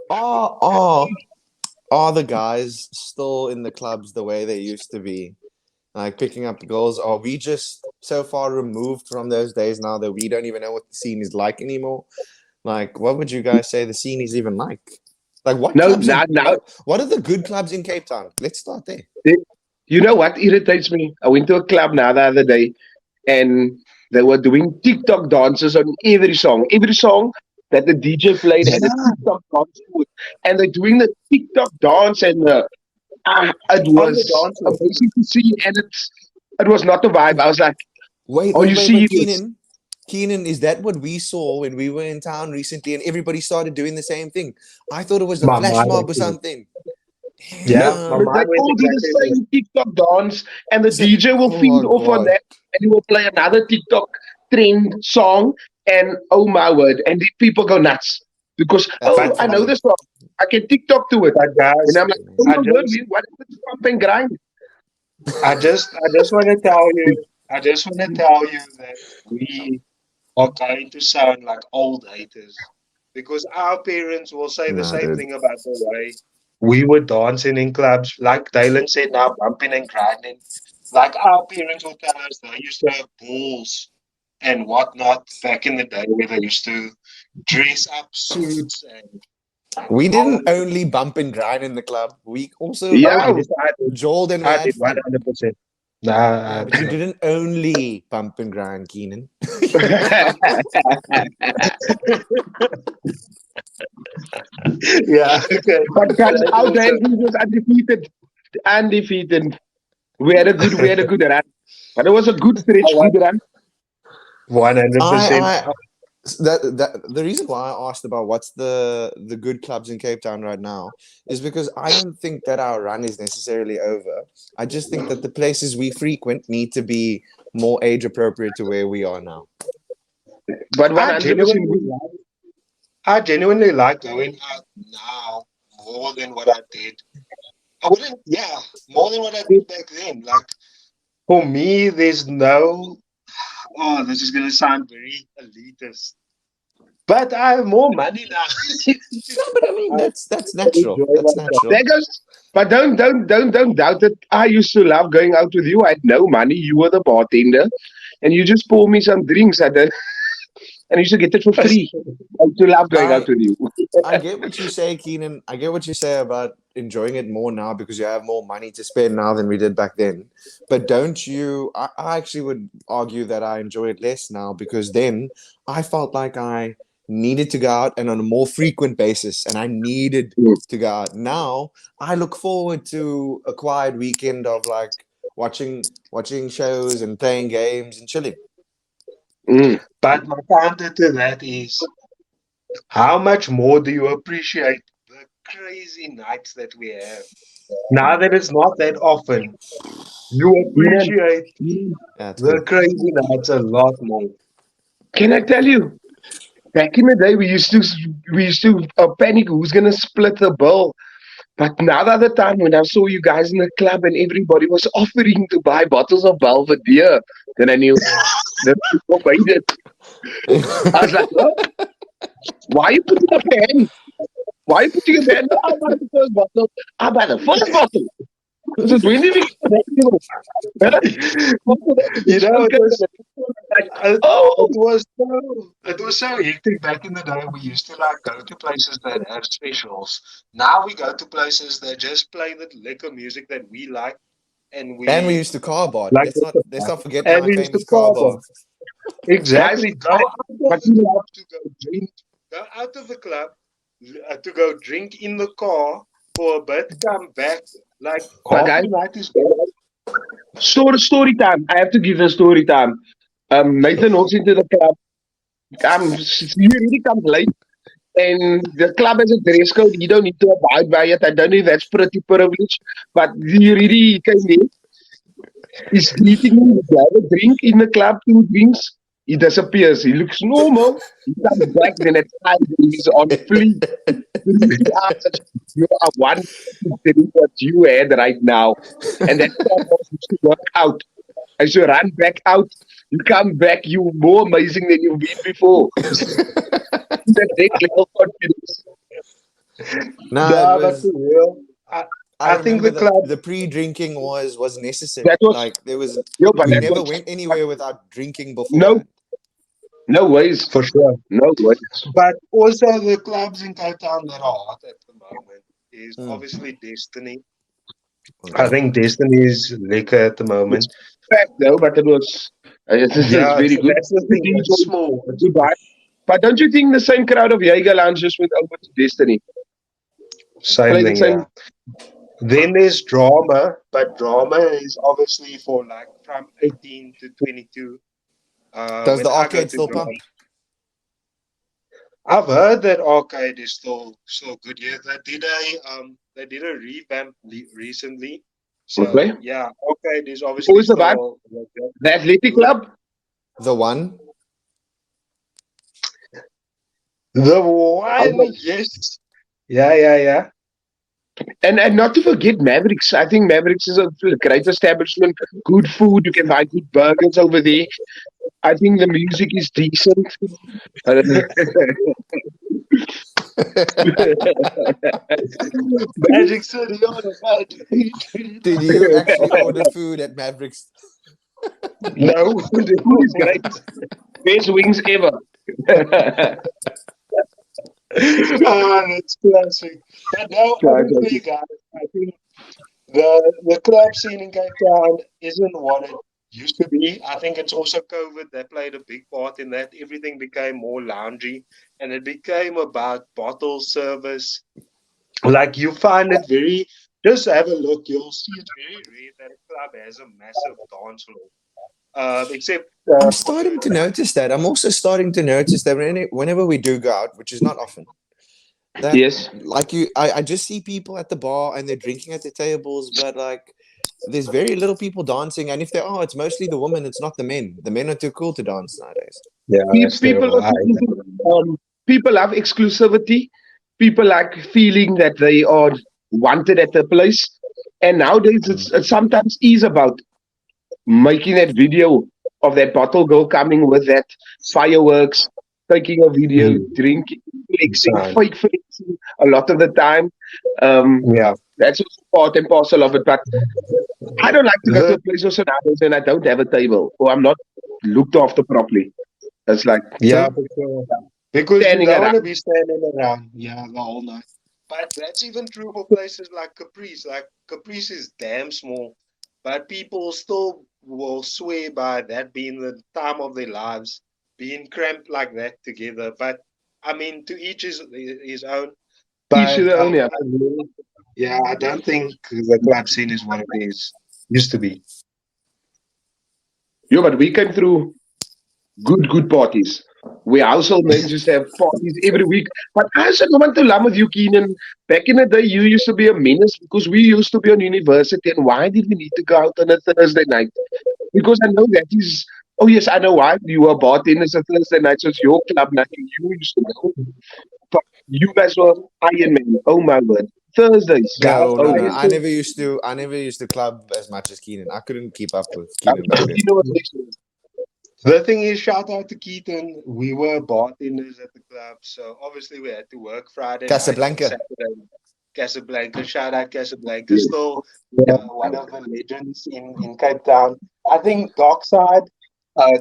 Are are the guys still in the clubs the way they used to be? Like picking up the goals? Are we just so far removed from those days now that we don't even know what the scene is like anymore? Like, what would you guys say the scene is even like? Like, what No, clubs now, in now, what are the good clubs in Cape Town? Let's start there. you know what irritates me? I went to a club now the other day, and they were doing TikTok dances on every song. Every song that the DJ played had a Yeah, TikTok dance to it. And they're doing the TikTok dance, and it on the was dancer. amazing to see. And it was not a vibe. I was like, Wait, "Are wait, you wait, wait, serious?" Keenan. Keenan, is that what we saw when we were in town recently and everybody started doing the same thing? I thought it was a My flash mind mob or actually. something. Yeah, No, my Damn. they mind went all do the exactly there. same TikTok dance, and the So, DJ will oh feed my off on God. that, and he will play another TikTok trend song, and oh my word, and the people go nuts because That's oh, But I know funny. this song, I can TikTok to it, but and guys, I'm like, oh I my word, just what is this pump and grind? I just want to tell you, I just want to tell you that we are going to sound like old haters because our parents will say the No, same dude. thing about the way we were dancing in clubs, like Dylan said, now bumping and grinding. Like our parents will tell us they used to have balls and whatnot back in the day where they used to dress up suits and We oh, didn't only bump and grind in the club. We also oh Yeah, yes, jawed and we I had did fun. 100%. Yeah, Nah, but you didn't only bump and grind, Keenan. yeah, okay. but guys, That our also, dad was undefeated, undefeated. We had a good run, but it was a good I stretch, good want run. 100%. I the reason why I asked about what's the good clubs in Cape Town right now is because I don't think that our run is necessarily over. I just think that the places we frequent need to be more age appropriate to where we are now. But I 100%, genuinely like, I genuinely like going out now more than what I did. I wouldn't, yeah, more than what I did back then. Like for me, there's no. Oh, this is gonna sound very elitist, but I have more money now to No, but I go mean out that's and natural. enjoy That's myself. natural. there goes. But don't doubt it. I used to love going out with you. I had no money. You were the bartender, and you just pour me some drinks at the, and I used to get it for free. I used to love going out I with you. I get what you say, Keenan. I get what you say about enjoying it more now because you have more money to spend now than we did back then. But don't you? I actually would argue that I enjoy it less now because then I felt like I needed to go out and on a more frequent basis, and I needed Mm. to go out. Now I look forward to a quiet weekend of like watching shows and playing games and chilling. Mm. But my counter to that is how much more do you appreciate the crazy nights that we have? Now that it's not that often, you Keenan, appreciate Yeah, it's the good. crazy nights a lot more. can I tell you? Back in the day, we used to panic who's gonna split the bill. But now the other time when I saw you guys in the club and everybody was offering to buy bottles of Belvedere, then I knew that people made it. I was like, what? Why are you putting up your hand? Why are you putting up your hand? I'll buy the first bottle. I'll buy the first bottle. I said, when did we get that? You know, it was Like, it, oh, it was so hectic back in the day. We used to like go to places that have specials. Now we go to places that just play the liquor music that we like, and And we we used to car bar. like Let's not forget and my we used to famous car call bar. them. guys, Exactly. Go out of but the club to go drink. Go out of the club to go drink in the car for a bit. Come back. Like but half guys, the night is gone. story time. I have to give a story time. Nathan walks into the club. He really comes late. And the club has a dress code. You don't need to abide by it. I don't know if that's pretty privilege, but he really came in. He's greeting me. He have a drink in the club, two drinks. He disappears. He looks normal. He comes back. Then at time he's on fleek. He asks, you are one to drink what you had right now. And that's how I used to work out. I should run back out. You come back, you more amazing than you've been before. That next level confidence. No, it Yeah, but was. for real, I I think remember the club. the pre-drinking was necessary. That was Like there was, but we that never was went anywhere without drinking no beforehand. no ways. For sure. No ways. But also the clubs in Cape Town that are hot at the moment is Mm. obviously Destiny. I Okay. think Destiny is liquor at the It's moment. fact though, but it's Yeah, very so good. that's the thing. It's small. Goodbye. But don't you think the same crowd of Jaeger lounges went over to Destiny? Same Play the thing, same. yeah. Then there's drama, but drama is obviously for like from 18 to 22. Does When the I go arcade to still drama, pump? I've heard that arcade is still good. Yeah, they did a revamp recently. So Okay. yeah, arcade is Who obviously is the vibe? still The Athletic Club? The one? the one. Yes. Yeah. And not to forget Mavericks. I think Mavericks is a great establishment. Good food. You can buy good burgers over there. I think the music is decent. Uh, Magic City on the night. Did you actually order food at Mavericks? No, the food is great. Best wings ever. That's classic. But no, honestly, guys, I think the club scene in Cape Town isn't what it used to be. I think it's also COVID that played a big part in that. Everything became more loungy, and it became about bottle service. Like you find it very. Just have a look. You'll see it's very rare that a club has a massive dance floor. Except I'm for starting to certain. notice that. I'm also starting to notice that whenever we do go out, which is not often, that Yes. like I just see people at the bar and they're drinking at the tables, but like there's very little people dancing, and if there are, it's mostly the women. It's not the men. The men are too cool to dance nowadays. Yeah, that's People terrible. I also hate that. people have exclusivity. People like feeling that they are wanted at the place. And nowadays, Mm. it sometimes is about making that video of that bottle girl coming with that fireworks, taking a video, Mm. drinking, flexing, Fine. fake flexing a lot of the time. Yeah. That's also part and parcel of it. But I don't like to go to The a place also nowadays and I don't have a table or I'm not looked after properly. It's like Yeah, for sure. Because you standing don't around. want to be standing around, yeah, the whole night. But that's even true for places like Caprice. Like Caprice is damn small, but people still will swear by that being the time of their lives, being cramped like that together. But I mean, to each his own. Each to But their own, yeah. yeah, I don't think the club scene is what it is used to be. Yeah, but we came through good parties. We household names used to have parties every week. But I also don't want to lie with you, Keenan. Back in the day, you used to be a menace because we used to be on university. And why did we need to go out on a Thursday night? Because I know that is. Oh yes, I know why. You were bartenders on Thursday night, so it's your club night. And you used to go. But you guys were Iron Man. Oh my word. Thursdays. Guys, No, Oh no, I no. used I to. never used to. I never used to club as much as Keenan. I couldn't keep up with Keenan back then. You know what makes me The thing is, shout out to Keaton. We were bartenders at the club, so obviously we had to work Friday nights and Casablanca. Saturday. Casablanca, shout out Casablanca. yes. Still one of the legends in Cape Town. I think Dockside,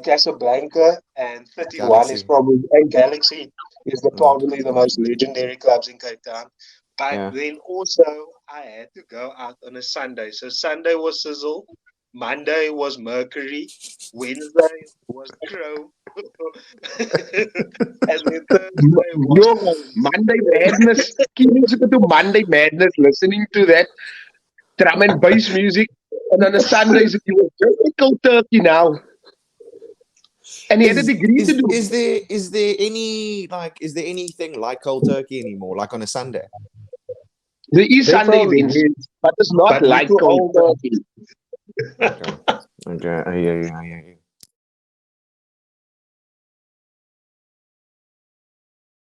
Casablanca, and 31 is Galaxy. probably, and Galaxy is Mm. probably the most legendary clubs in Cape Town. But Yeah. then also, I had to go out on a Sunday. So Sunday was Sizzle, Monday was Mercury, Wednesday was Crow, and then Thursday was Yo, Monday Madness. Keenan used to go to Monday Madness listening to that drum and bass music. And on the Sundays, he was just cold turkey now. And he had a degree to do. is there anything like cold turkey anymore? Like on a Sunday? There is there Sunday probably events, is, but it's not but we're like too cold old. turkey. Okay. Okay. Yeah.